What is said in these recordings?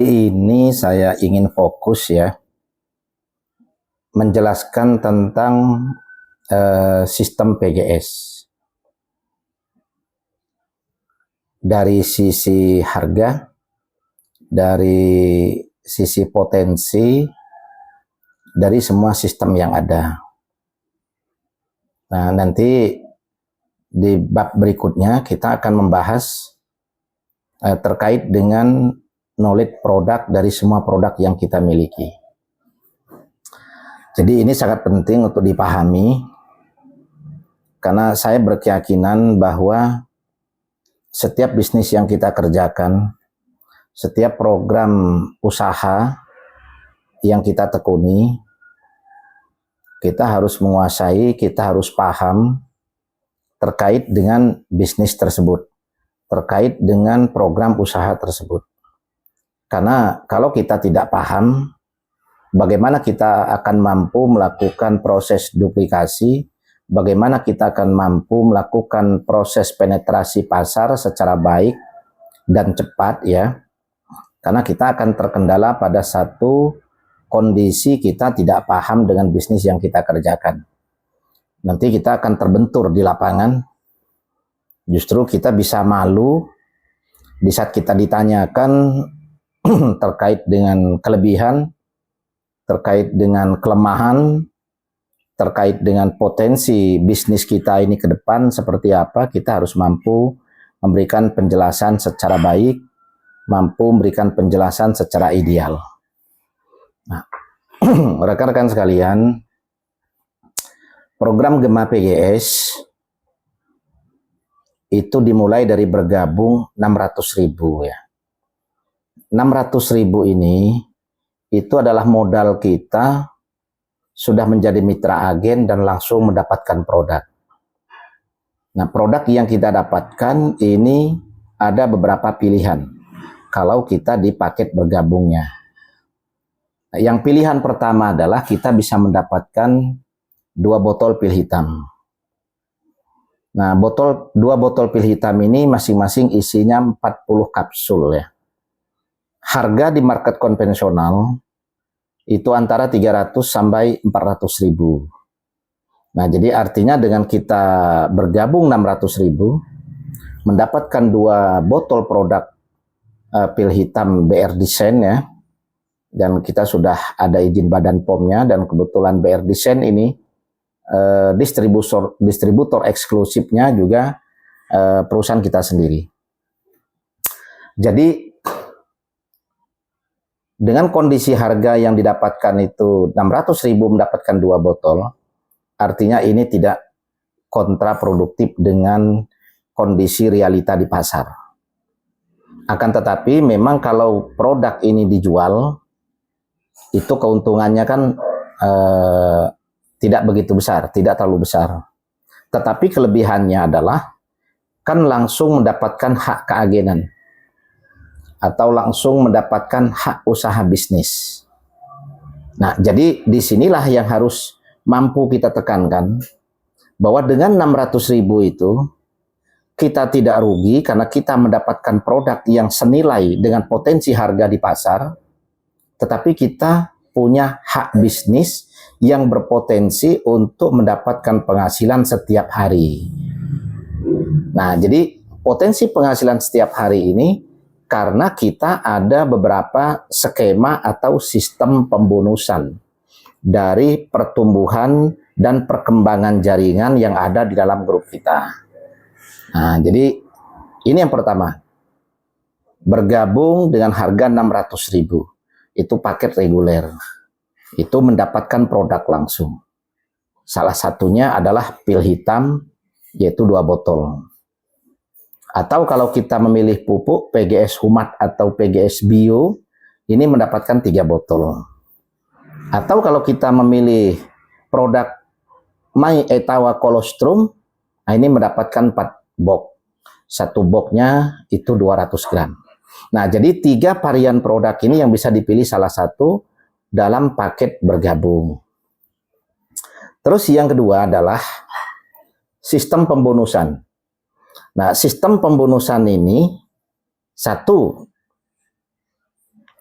Ini saya ingin fokus ya, menjelaskan tentang sistem PGS. Dari sisi harga, dari sisi potensi, dari semua sistem yang ada. Nah, nanti di bab berikutnya kita akan membahas terkait dengan knowledge produk dari semua produk yang kita miliki. Jadi ini sangat penting untuk dipahami, karena saya berkeyakinan bahwa setiap bisnis yang kita kerjakan, setiap program usaha yang kita tekuni, kita harus menguasai, kita harus paham terkait dengan bisnis tersebut, terkait dengan program usaha tersebut. Karena kalau kita tidak paham, bagaimana kita akan mampu melakukan proses duplikasi, bagaimana kita akan mampu melakukan proses penetrasi pasar secara baik dan cepat ya, karena kita akan terkendala pada satu kondisi kita tidak paham dengan bisnis yang kita kerjakan. Nanti kita akan terbentur di lapangan, justru kita bisa malu di saat kita ditanyakan terkait dengan kelebihan, terkait dengan kelemahan, terkait dengan potensi bisnis kita ini ke depan seperti apa. Kita harus mampu memberikan penjelasan secara baik, mampu memberikan penjelasan secara ideal. Nah, rekan-rekan sekalian, program Gema PGS itu dimulai dari bergabung 600.000 ya. 600.000 ini itu adalah modal kita sudah menjadi mitra agen dan langsung mendapatkan produk. Nah, produk yang kita dapatkan ini ada beberapa pilihan kalau kita di paket bergabungnya. Nah, yang pilihan pertama adalah kita bisa mendapatkan 2 botol pil hitam. Nah, 2 botol pil hitam ini masing-masing isinya 40 kapsul ya. Harga di market konvensional itu antara 300 sampai 400.000. Nah, jadi artinya dengan kita bergabung 600.000, mendapatkan 2 botol produk pil hitam BR Design ya, dan kita sudah ada izin Badan POM-nya, dan kebetulan BR Design ini distributor eksklusifnya juga perusahaan kita sendiri. Jadi dengan kondisi harga yang didapatkan itu 600.000 mendapatkan 2 botol, artinya ini tidak kontraproduktif dengan kondisi realita di pasar. Akan tetapi memang kalau produk ini dijual, itu keuntungannya kan tidak begitu besar, tidak terlalu besar. Tetapi kelebihannya adalah kan langsung mendapatkan hak keagenan atau langsung mendapatkan hak usaha bisnis. Nah, jadi disinilah yang harus mampu kita tekankan, bahwa dengan 600.000 itu kita tidak rugi karena kita mendapatkan produk yang senilai dengan potensi harga di pasar, tetapi kita punya hak bisnis yang berpotensi untuk mendapatkan penghasilan setiap hari. Nah, jadi potensi penghasilan setiap hari ini karena kita ada beberapa skema atau sistem pembonusan dari pertumbuhan dan perkembangan jaringan yang ada di dalam grup kita. Nah, jadi ini yang pertama. Bergabung dengan harga 600.000. Itu paket reguler. Itu mendapatkan produk langsung. Salah satunya adalah pil hitam, yaitu 2 botol. Atau kalau kita memilih pupuk PGS Humat atau PGS Bio, ini mendapatkan 3 botol. Atau kalau kita memilih produk My Etawa Colostrum, nah ini mendapatkan 4 box. 1 boxnya itu 200 gram. Nah, jadi 3 varian produk ini yang bisa dipilih salah satu dalam paket bergabung. Terus yang kedua adalah sistem pembonusan. Nah, sistem pembonusan ini, satu,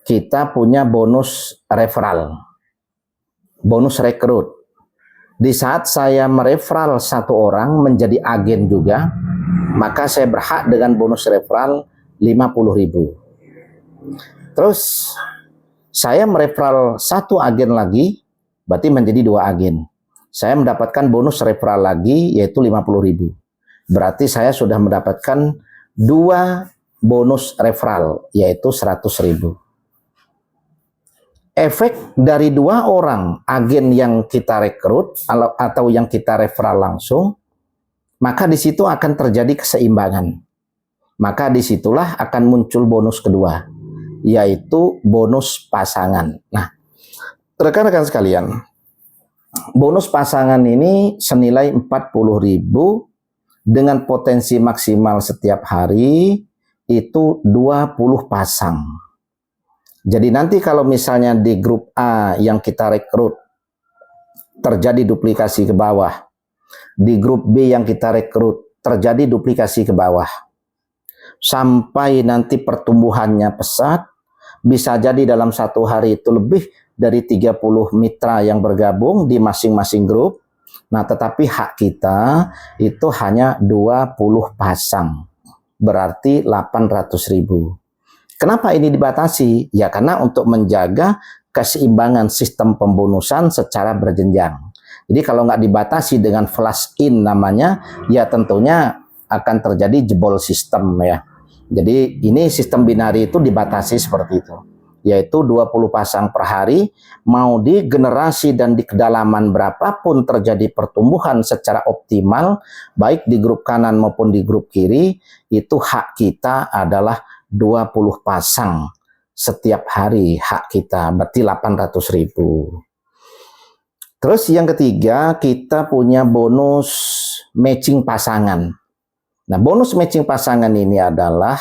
kita punya bonus referral, bonus rekrut. Di saat saya mereferral satu orang menjadi agen juga, maka saya berhak dengan bonus referral 50.000. Terus saya mereferral satu agen lagi, berarti menjadi 2 agen. Saya mendapatkan bonus referral lagi yaitu 50.000. Berarti saya sudah mendapatkan 2 bonus referral yaitu 100.000. Efek dari 2 orang agen yang kita rekrut atau yang kita referral langsung, maka di situ akan terjadi keseimbangan. Maka disitulah akan muncul bonus kedua, yaitu bonus pasangan. Nah, rekan-rekan sekalian, bonus pasangan ini senilai 40.000 dengan potensi maksimal setiap hari itu 20 pasang. Jadi nanti kalau misalnya di grup A yang kita rekrut terjadi duplikasi ke bawah, di grup B yang kita rekrut terjadi duplikasi ke bawah, sampai nanti pertumbuhannya pesat, bisa jadi dalam satu hari itu lebih dari 30 mitra yang bergabung di masing-masing grup. Nah, tetapi hak kita itu hanya 20 pasang, berarti 800.000. Kenapa ini dibatasi? Ya karena untuk menjaga keseimbangan sistem pembonusan secara berjenjang. Jadi kalau nggak dibatasi dengan flash in namanya, ya tentunya akan terjadi jebol sistem ya. Jadi ini sistem binari itu dibatasi seperti itu, yaitu 20 pasang per hari, mau di generasi dan di kedalaman berapapun terjadi pertumbuhan secara optimal, baik di grup kanan maupun di grup kiri, itu hak kita adalah 20 pasang setiap hari, hak kita, berarti 800.000. Terus yang ketiga, kita punya bonus matching pasangan. Nah, bonus matching pasangan ini adalah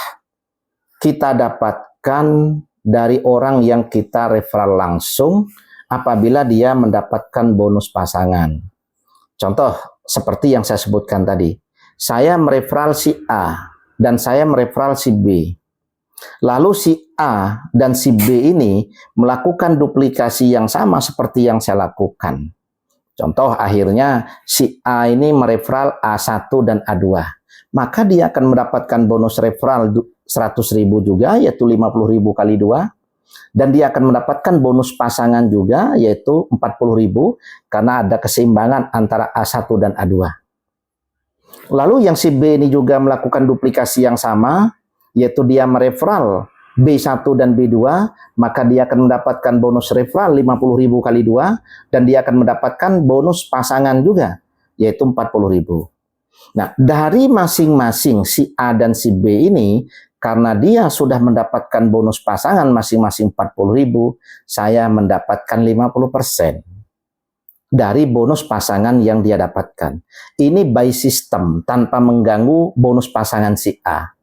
kita dapatkan dari orang yang kita referral langsung apabila dia mendapatkan bonus pasangan. Contoh, seperti yang saya sebutkan tadi. Saya mereferral si A dan saya mereferral si B. Lalu si A dan si B ini melakukan duplikasi yang sama seperti yang saya lakukan. Contoh, akhirnya si A ini mereferral A1 dan A2. Maka dia akan mendapatkan bonus referral 100.000 juga, yaitu 50.000 kali 2. Dan dia akan mendapatkan bonus pasangan juga, yaitu 40.000, karena ada keseimbangan antara A1 dan A2. Lalu yang si B ini juga melakukan duplikasi yang sama, yaitu dia mereferral B1 dan B2, maka dia akan mendapatkan bonus referral 50.000 kali 2, dan dia akan mendapatkan bonus pasangan juga, yaitu 40.000. Nah, dari masing-masing si A dan si B ini, karena dia sudah mendapatkan bonus pasangan masing-masing 40.000, saya mendapatkan 50% dari bonus pasangan yang dia dapatkan. Ini by system, tanpa mengganggu bonus pasangan si A.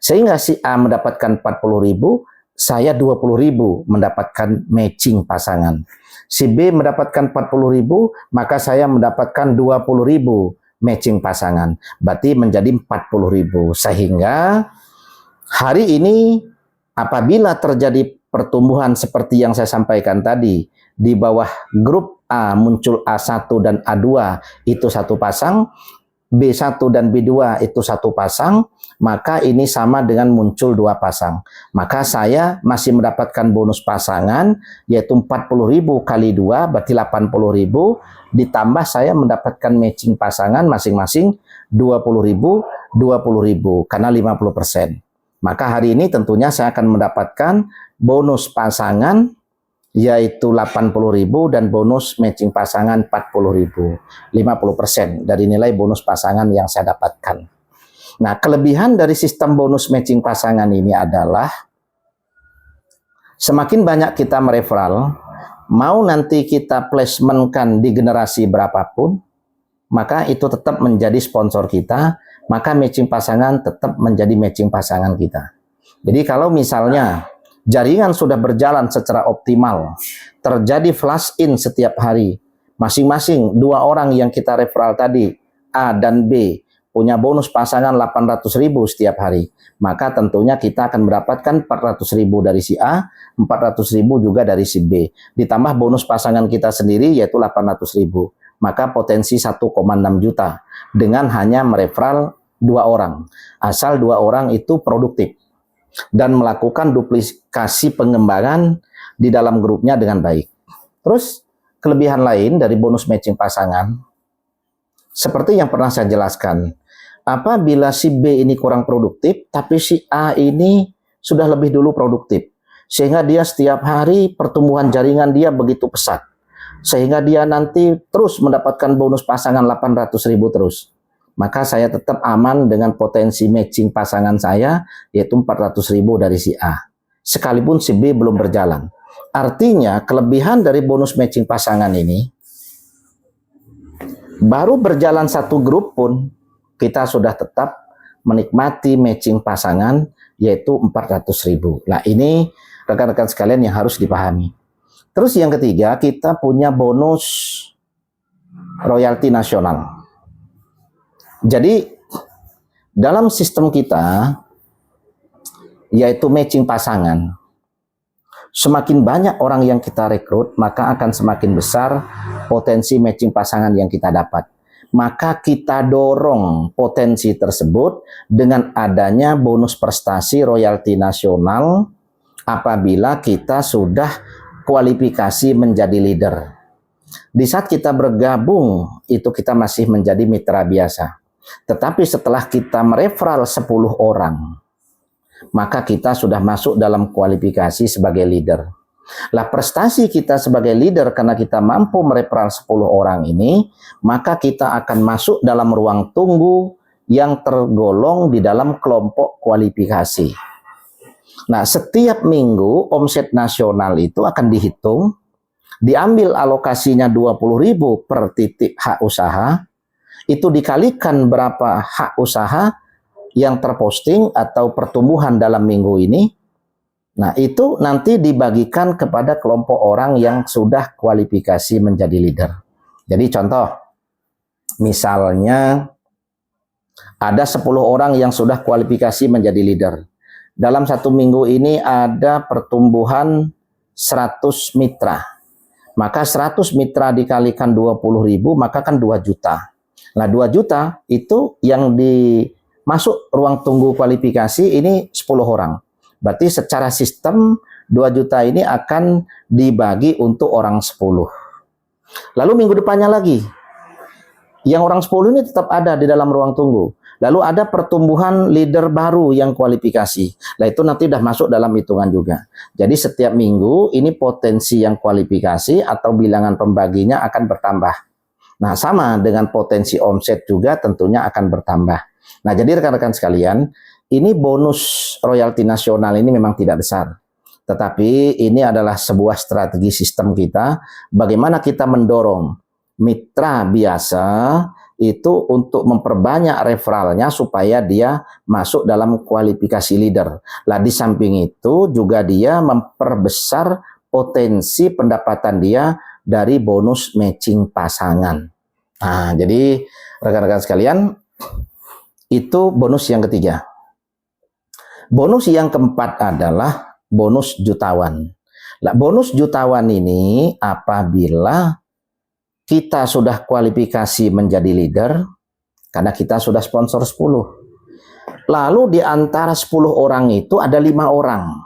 Sehingga si A mendapatkan 40.000, saya 20.000 mendapatkan matching pasangan. Si B mendapatkan 40.000, maka saya mendapatkan 20.000 matching pasangan. Berarti menjadi 40.000. Sehingga hari ini apabila terjadi pertumbuhan seperti yang saya sampaikan tadi, di bawah grup A muncul A1 dan A2 itu satu pasang, B1 dan B2 itu satu pasang, maka ini sama dengan muncul 2 pasang. Maka saya masih mendapatkan bonus pasangan, yaitu 40.000 kali 2, berarti 80.000, ditambah saya mendapatkan matching pasangan masing-masing 20.000, 20.000, karena 50%. Maka hari ini tentunya saya akan mendapatkan bonus pasangan, yaitu 80.000 dan bonus matching pasangan 40.000, 50% dari nilai bonus pasangan yang saya dapatkan. Nah, kelebihan dari sistem bonus matching pasangan ini adalah semakin banyak kita mereferral, mau nanti kita placementkan di generasi berapapun, maka itu tetap menjadi sponsor kita, maka matching pasangan tetap menjadi matching pasangan kita. Jadi kalau misalnya jaringan sudah berjalan secara optimal, terjadi flash in setiap hari, masing-masing 2 orang yang kita referral tadi, A dan B, punya bonus pasangan 800.000 setiap hari, maka tentunya kita akan mendapatkan 400.000 dari si A, 400.000 juga dari si B. Ditambah bonus pasangan kita sendiri yaitu 800.000. Maka potensi 1,6 juta dengan hanya mereferral 2 orang. Asal 2 orang itu produktif dan melakukan duplikasi pengembangan di dalam grupnya dengan baik. Terus kelebihan lain dari bonus matching pasangan, seperti yang pernah saya jelaskan, apabila si B ini kurang produktif, tapi si A ini sudah lebih dulu produktif, sehingga dia setiap hari pertumbuhan jaringan dia begitu pesat, sehingga dia nanti terus mendapatkan bonus pasangan 800.000 terus, maka saya tetap aman dengan potensi matching pasangan saya, yaitu 400.000 dari si A, sekalipun si B belum berjalan. Artinya kelebihan dari bonus matching pasangan ini, baru berjalan satu grup pun kita sudah tetap menikmati matching pasangan yaitu 400.000. Nah ini rekan-rekan sekalian yang harus dipahami. Terus yang ketiga, kita punya bonus royalti nasional. Jadi dalam sistem kita yaitu matching pasangan, semakin banyak orang yang kita rekrut, maka akan semakin besar potensi matching pasangan yang kita dapat. Maka kita dorong potensi tersebut dengan adanya bonus prestasi royalti nasional apabila kita sudah kualifikasi menjadi leader. Di saat kita bergabung, itu kita masih menjadi mitra biasa. Tetapi setelah kita mereferral 10 orang, maka kita sudah masuk dalam kualifikasi sebagai leader. Lah prestasi kita sebagai leader karena kita mampu mereferral 10 orang ini, maka kita akan masuk dalam ruang tunggu yang tergolong di dalam kelompok kualifikasi. Nah, setiap minggu omset nasional itu akan dihitung, diambil alokasinya 20.000 per titik hak usaha, itu dikalikan berapa hak usaha yang terposting atau pertumbuhan dalam minggu ini. Nah, itu nanti dibagikan kepada kelompok orang yang sudah kualifikasi menjadi leader. Jadi contoh, misalnya ada 10 orang yang sudah kualifikasi menjadi leader. Dalam satu minggu ini ada pertumbuhan 100 mitra. Maka 100 mitra dikalikan 20.000, maka kan 2 juta. Nah, 2 juta itu yang masuk ruang tunggu kualifikasi ini 10 orang. Berarti secara sistem 2 juta ini akan dibagi untuk orang 10. Lalu minggu depannya lagi, yang orang 10 ini tetap ada di dalam ruang tunggu. Lalu ada pertumbuhan leader baru yang kualifikasi. Nah itu nanti sudah masuk dalam hitungan juga. Jadi setiap minggu ini potensi yang kualifikasi atau bilangan pembaginya akan bertambah. Nah sama dengan potensi omset juga tentunya akan bertambah. Nah jadi rekan-rekan sekalian, ini bonus royalti nasional ini memang tidak besar. Tetapi ini adalah sebuah strategi sistem kita, bagaimana kita mendorong mitra biasa itu untuk memperbanyak referralnya supaya dia masuk dalam kualifikasi leader. Lah di samping itu juga dia memperbesar potensi pendapatan dia dari bonus matching pasangan. Nah, jadi rekan-rekan sekalian, itu bonus yang ketiga. Bonus yang keempat adalah bonus jutawan. Nah, bonus jutawan ini apabila kita sudah kualifikasi menjadi leader, karena kita sudah sponsor 10. Lalu di antara 10 orang itu ada 5 orang.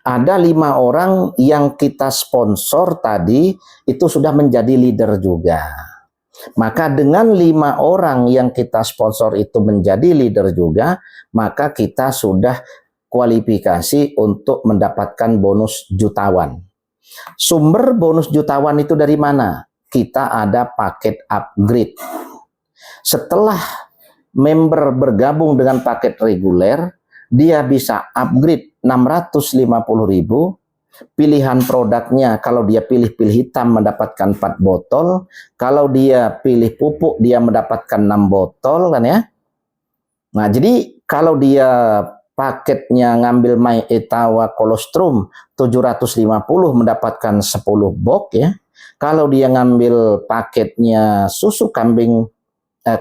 Ada 5 orang yang kita sponsor tadi, itu sudah menjadi leader juga. Maka dengan 5 orang yang kita sponsor itu menjadi leader juga, maka kita sudah kualifikasi untuk mendapatkan bonus jutawan. Sumber bonus jutawan itu dari mana? Kita ada paket upgrade. Setelah member bergabung dengan paket reguler, dia bisa upgrade 650.000. Pilihan produknya, kalau dia pilih hitam mendapatkan 4 botol, kalau dia pilih pupuk dia mendapatkan 6 botol kan ya. Nah, jadi kalau dia paketnya ngambil My Etawa Colostrum 750 mendapatkan 10 box ya. Kalau dia ngambil paketnya susu kambing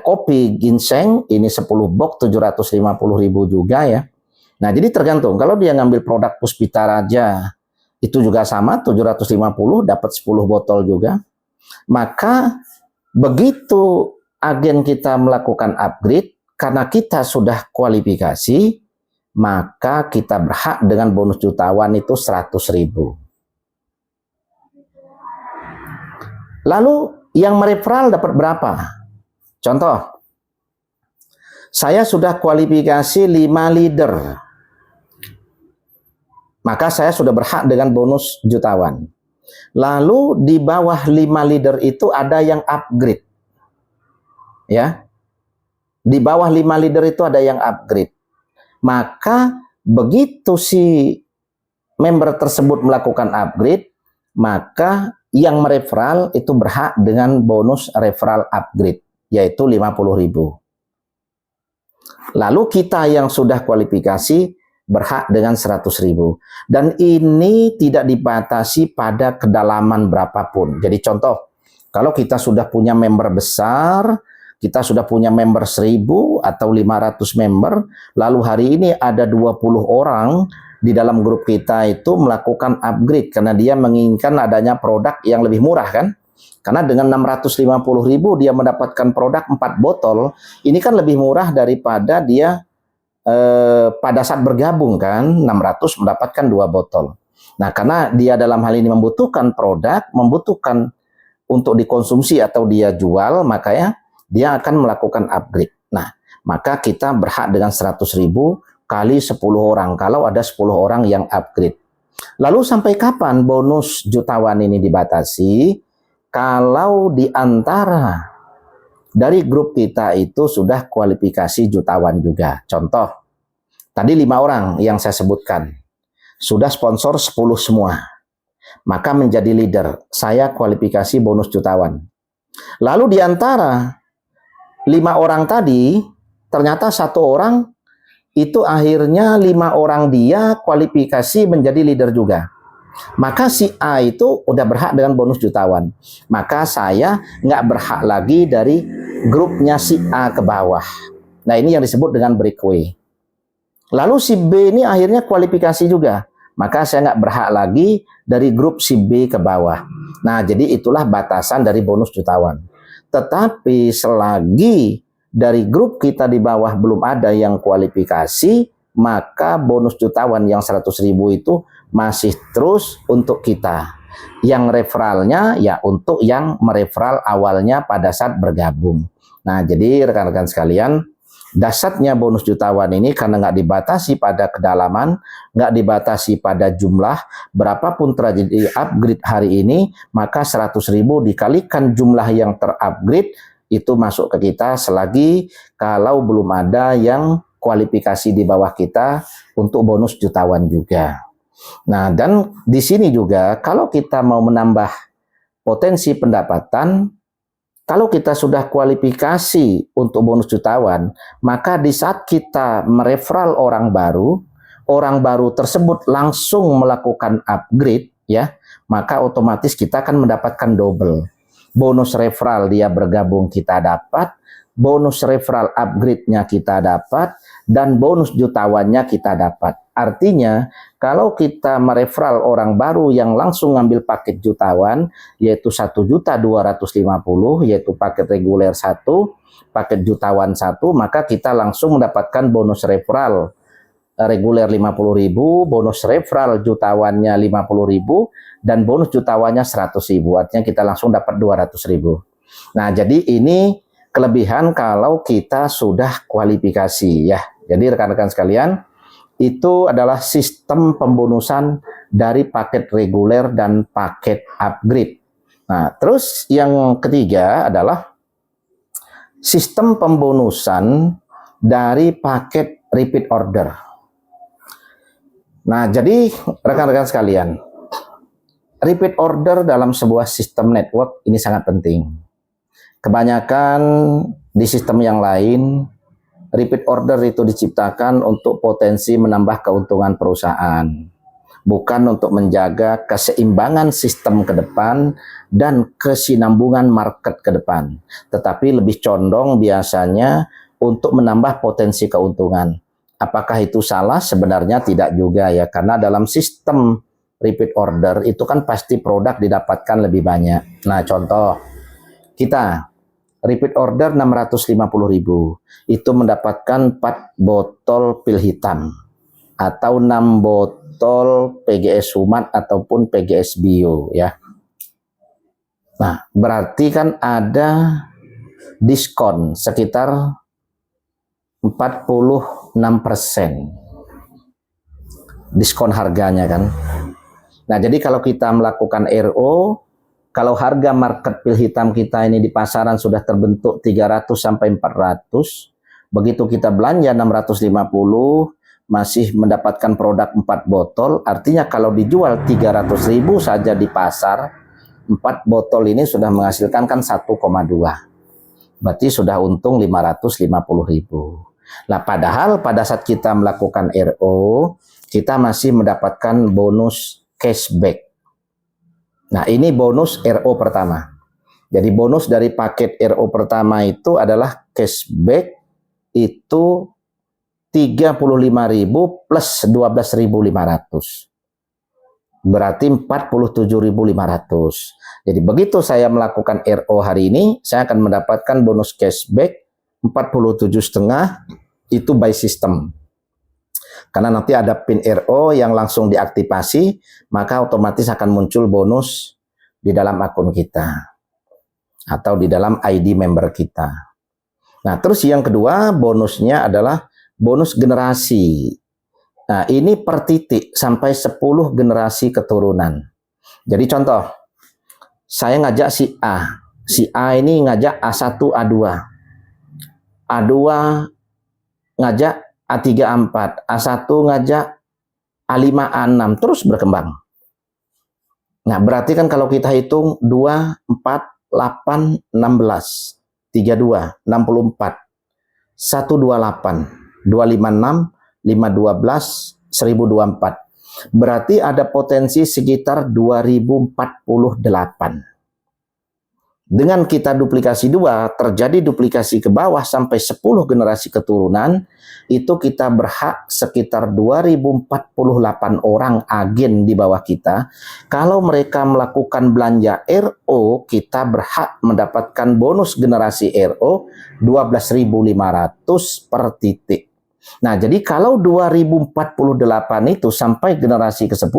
kopi ginseng ini 10 box 750.000 juga ya. Nah, jadi tergantung. Kalau dia ngambil produk Puspita Raja itu juga sama 750 dapat 10 botol juga. Maka begitu agen kita melakukan upgrade karena kita sudah kualifikasi, maka kita berhak dengan bonus jutawan itu 100.000. Lalu yang mereferral dapat berapa? Contoh, saya sudah kualifikasi 5 leader, maka saya sudah berhak dengan bonus jutawan. Lalu di bawah 5 leader itu ada yang upgrade. Ya. Di bawah 5 leader itu ada yang upgrade. Maka begitu si member tersebut melakukan upgrade, maka yang mereferral itu berhak dengan bonus referral upgrade, yaitu 50.000. Lalu kita yang sudah kualifikasi berhak dengan 100.000. Dan ini tidak dibatasi pada kedalaman berapapun. Jadi contoh, kalau kita sudah punya member besar, kita sudah punya member 1.000 atau 500 member, lalu hari ini ada 20 orang di dalam grup kita itu melakukan upgrade karena dia menginginkan adanya produk yang lebih murah kan? Karena dengan 650.000 dia mendapatkan produk 4 botol, ini kan lebih murah daripada dia pada saat bergabung kan, 600 mendapatkan 2 botol. Nah, karena dia dalam hal ini membutuhkan produk, membutuhkan untuk dikonsumsi atau dia jual, makanya dia akan melakukan upgrade. Nah, maka kita berhak dengan 100.000 kali 10 orang, kalau ada 10 orang yang upgrade. Lalu sampai kapan bonus jutawan ini dibatasi? Kalau di antara dari grup kita itu sudah kualifikasi jutawan juga. Contoh, tadi 5 orang yang saya sebutkan, sudah sponsor 10 semua. Maka menjadi leader, saya kualifikasi bonus jutawan. Lalu di antara 5 orang tadi, ternyata 1 orang itu akhirnya 5 orang dia kualifikasi menjadi leader juga. Maka si A itu udah berhak dengan bonus jutawan. Maka saya nggak berhak lagi dari grupnya si A ke bawah. Nah, ini yang disebut dengan breakaway. Lalu si B ini akhirnya kualifikasi juga. Maka saya nggak berhak lagi dari grup si B ke bawah. Nah, jadi itulah batasan dari bonus jutawan. Tetapi selagi dari grup kita di bawah belum ada yang kualifikasi, maka bonus jutawan yang 100.000 itu masih terus untuk kita. Yang referralnya ya untuk yang mereferral awalnya pada saat bergabung. Nah, jadi rekan-rekan sekalian, dasarnya bonus jutawan ini karena nggak dibatasi pada kedalaman, nggak dibatasi pada jumlah, berapapun terjadi upgrade hari ini, maka 100.000 dikalikan jumlah yang terupgrade itu masuk ke kita selagi kalau belum ada yang kualifikasi di bawah kita untuk bonus jutawan juga. Nah, dan di sini juga kalau kita mau menambah potensi pendapatan, kalau kita sudah kualifikasi untuk bonus jutawan, maka di saat kita mereferral orang baru tersebut langsung melakukan upgrade ya, maka otomatis kita akan mendapatkan double. Bonus referral dia bergabung kita dapat, bonus referral upgrade-nya kita dapat, dan bonus jutawannya kita dapat. Artinya, kalau kita mereferral orang baru yang langsung ngambil paket jutawan, yaitu 1.250.000, yaitu paket reguler 1, paket jutawan 1, maka kita langsung mendapatkan bonus referral reguler 50.000, bonus referral jutawannya 50.000, dan bonus jutawannya 100.000. Artinya kita langsung dapat 200.000. Nah, jadi ini kelebihan kalau kita sudah kualifikasi ya. Jadi rekan-rekan sekalian, itu adalah sistem pembonusan dari paket reguler dan paket upgrade. Nah, terus yang ketiga adalah sistem pembonusan dari paket repeat order. Nah, jadi rekan-rekan sekalian, repeat order dalam sebuah sistem network ini sangat penting. Kebanyakan di sistem yang lain, repeat order itu diciptakan untuk potensi menambah keuntungan perusahaan. bukan untuk menjaga keseimbangan sistem ke depan dan kesinambungan market ke depan, tetapi lebih condong biasanya untuk menambah potensi keuntungan. Apakah itu salah? Sebenarnya tidak juga ya, karena dalam sistem repeat order itu kan pasti produk didapatkan lebih banyak. Nah, contoh kita repeat order 650.000, itu mendapatkan 4 botol pil hitam atau 6 botol PGS Humat ataupun PGS Bio ya. Nah, berarti kan ada diskon sekitar 46% diskon harganya kan. Nah, jadi kalau kita melakukan RO, kalau harga market pil hitam kita ini di pasaran sudah terbentuk 300 sampai 400, begitu kita belanja 650, masih mendapatkan produk 4 botol, artinya kalau dijual 300.000 saja di pasar, 4 botol ini sudah menghasilkan kan 1,2. Berarti sudah untung 550.000. Nah, padahal pada saat kita melakukan RO, kita masih mendapatkan bonus cashback. Nah, ini bonus RO pertama. Jadi bonus dari paket RO pertama itu adalah cashback itu 35.000 plus 12.500. Berarti 47.500. Jadi begitu saya melakukan RO hari ini, saya akan mendapatkan bonus cashback 47,5 itu by system. Karena nanti ada PIN RO yang langsung diaktifasi, maka otomatis akan muncul bonus di dalam akun kita atau di dalam ID member kita. Nah, terus yang kedua bonusnya adalah bonus generasi. Nah, ini per titik sampai 10 generasi keturunan. Jadi contoh, saya ngajak si A. Si A ini ngajak A1, A2. A2 ngajak A3, A4. A1 ngajak A5, A6. Terus berkembang. Nah, berarti kan kalau kita hitung 2, 4, 8, 16. 32, 64. 128, 256, 512, 1024. Berarti ada potensi sekitar 2048. Dengan kita duplikasi 2, terjadi duplikasi ke bawah sampai 10 generasi keturunan, itu kita berhak sekitar 2048 orang agen di bawah kita. Kalau mereka melakukan belanja RO, kita berhak mendapatkan bonus generasi RO 12.500 per titik. Nah, jadi kalau 2048 itu sampai generasi ke-10,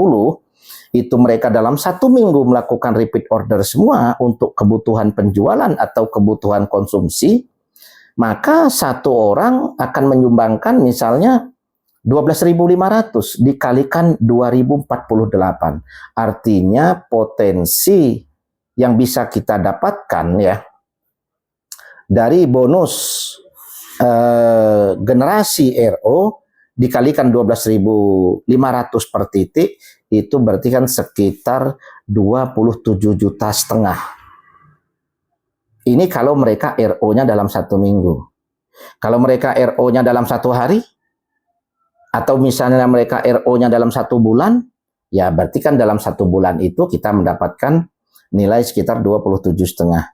itu mereka dalam 1 minggu melakukan repeat order semua untuk kebutuhan penjualan atau kebutuhan konsumsi, maka satu orang akan menyumbangkan misalnya 12.500 dikalikan 2048. Artinya potensi yang bisa kita dapatkan ya dari bonus generasi RO dikalikan 12.500 per titik, itu berarti kan sekitar 27,5 juta. Ini kalau mereka RO-nya dalam 1 minggu. Kalau mereka RO-nya dalam 1 hari, atau misalnya mereka RO-nya dalam 1 bulan, ya berarti kan dalam 1 bulan itu kita mendapatkan nilai sekitar 27,5.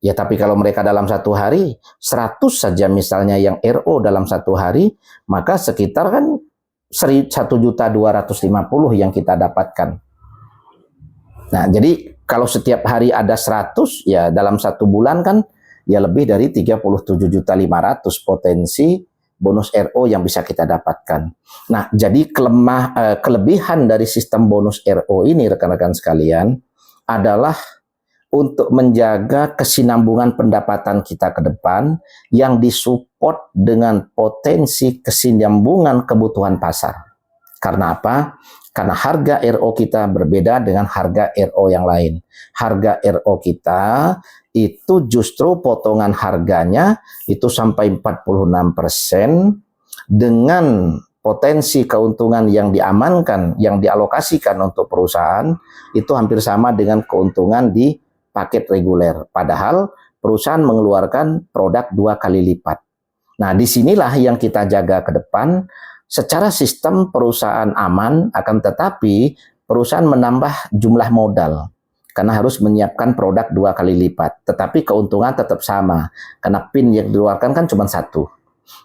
Ya, tapi kalau mereka dalam 1 hari, 100 saja misalnya yang RO dalam 1 hari, maka sekitar kan 1.250.000 yang kita dapatkan. Nah, jadi kalau setiap hari ada 100, ya dalam 1 bulan kan ya lebih dari 37.500.000 potensi bonus RO yang bisa kita dapatkan. Nah, jadi kelebihan dari sistem bonus RO ini rekan-rekan sekalian adalah untuk menjaga kesinambungan pendapatan kita ke depan yang disupport dengan potensi kesinambungan kebutuhan pasar. Karena apa? Karena harga RO kita berbeda dengan harga RO yang lain. Harga RO kita itu justru potongan harganya itu sampai 46% dengan potensi keuntungan yang diamankan, yang dialokasikan untuk perusahaan itu hampir sama dengan keuntungan di paket reguler. Padahal perusahaan mengeluarkan produk 2 kali lipat. Nah, disinilah yang kita jaga ke depan secara sistem perusahaan aman, akan tetapi perusahaan menambah jumlah modal karena harus menyiapkan produk 2 kali lipat, tetapi keuntungan tetap sama karena PIN yang dikeluarkan kan cuma 1.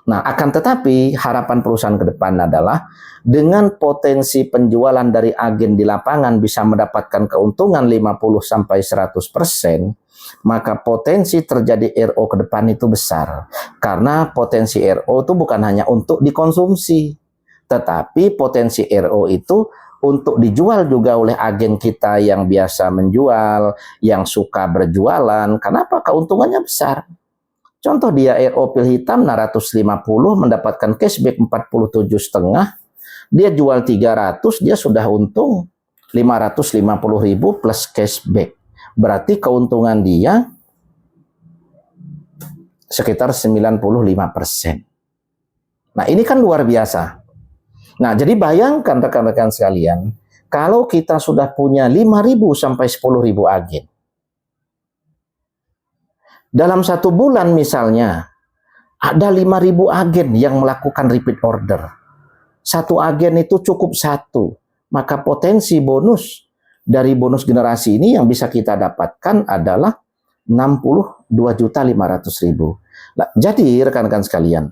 Nah, akan tetapi harapan perusahaan ke depan adalah dengan potensi penjualan dari agen di lapangan bisa mendapatkan keuntungan 50-100%, maka potensi terjadi RO ke depan itu besar. Karena potensi RO itu bukan hanya untuk dikonsumsi, tetapi potensi RO itu untuk dijual juga oleh agen kita yang biasa menjual, yang suka berjualan. Kenapa? Keuntungannya besar. Contoh dia RO pil hitam 650 mendapatkan cashback 47,5, dia jual 300, dia sudah untung 550.000 plus cashback. Berarti keuntungan dia sekitar 95%. Nah, ini kan luar biasa. Nah, jadi bayangkan rekan-rekan sekalian, kalau kita sudah punya 5.000 sampai 10.000 agen. Dalam 1 bulan misalnya, ada 5.000 agen yang melakukan repeat order. 1 agen itu cukup 1. Maka potensi bonus dari bonus generasi ini yang bisa kita dapatkan adalah 62.500.000. Nah, jadi rekan-rekan sekalian,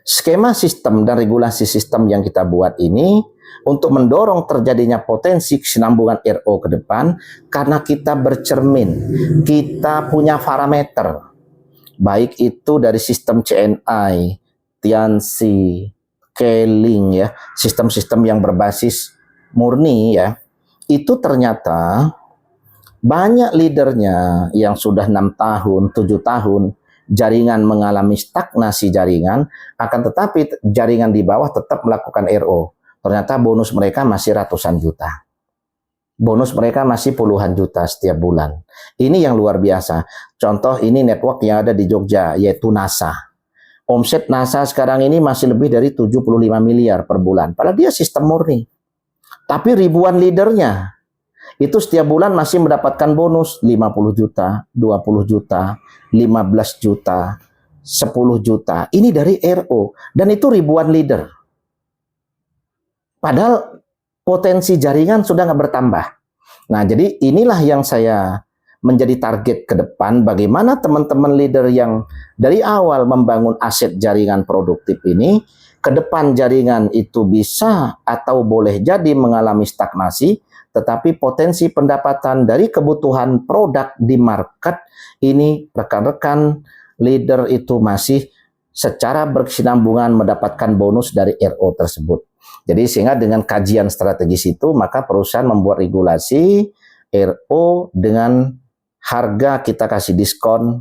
skema sistem dan regulasi sistem yang kita buat ini untuk mendorong terjadinya potensi kesinambungan RO ke depan karena kita bercermin, kita punya parameter, baik itu dari sistem CNI, Tiansi, Keling ya, sistem-sistem yang berbasis murni ya, itu ternyata banyak leadernya yang sudah 6 tahun, 7 tahun, jaringan mengalami stagnasi jaringan, akan tetapi jaringan di bawah tetap melakukan RO. Ternyata bonus mereka masih ratusan juta. Bonus mereka masih puluhan juta setiap bulan. Ini yang luar biasa. Contoh ini network yang ada di Jogja, yaitu NASA. Omset NASA sekarang ini masih lebih dari 75 miliar per bulan. Padahal dia sistem murni. Tapi ribuan leadernya itu setiap bulan masih mendapatkan bonus 50 juta, 20 juta, 15 juta, 10 juta. Ini dari RO. Dan itu ribuan leader. Padahal potensi jaringan sudah nggak bertambah. Nah, jadi inilah yang saya menjadi target ke depan. Bagaimana teman-teman leader yang dari awal membangun aset jaringan produktif ini, ke depan jaringan itu bisa atau boleh jadi mengalami stagnasi, tetapi potensi pendapatan dari kebutuhan produk di market ini rekan-rekan leader itu masih secara berkesinambungan mendapatkan bonus dari RO tersebut. Jadi sehingga dengan kajian strategis itu maka perusahaan membuat regulasi RO dengan harga kita kasih diskon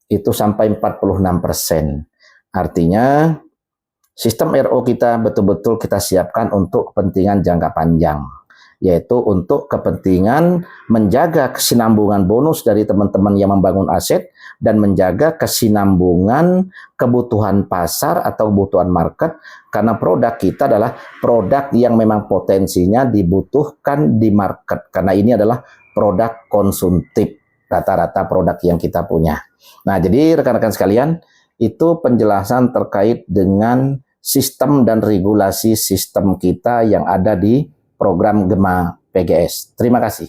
itu sampai 46%. Artinya sistem RO kita betul-betul kita siapkan untuk kepentingan jangka panjang, yaitu untuk kepentingan menjaga kesinambungan bonus dari teman-teman yang membangun aset dan menjaga kesinambungan kebutuhan pasar atau kebutuhan market, karena produk kita adalah produk yang memang potensinya dibutuhkan di market, karena ini adalah produk konsumtif rata-rata produk yang kita punya. Nah, jadi rekan-rekan sekalian, itu penjelasan terkait dengan sistem dan regulasi sistem kita yang ada di program Gema PGS. Terima kasih.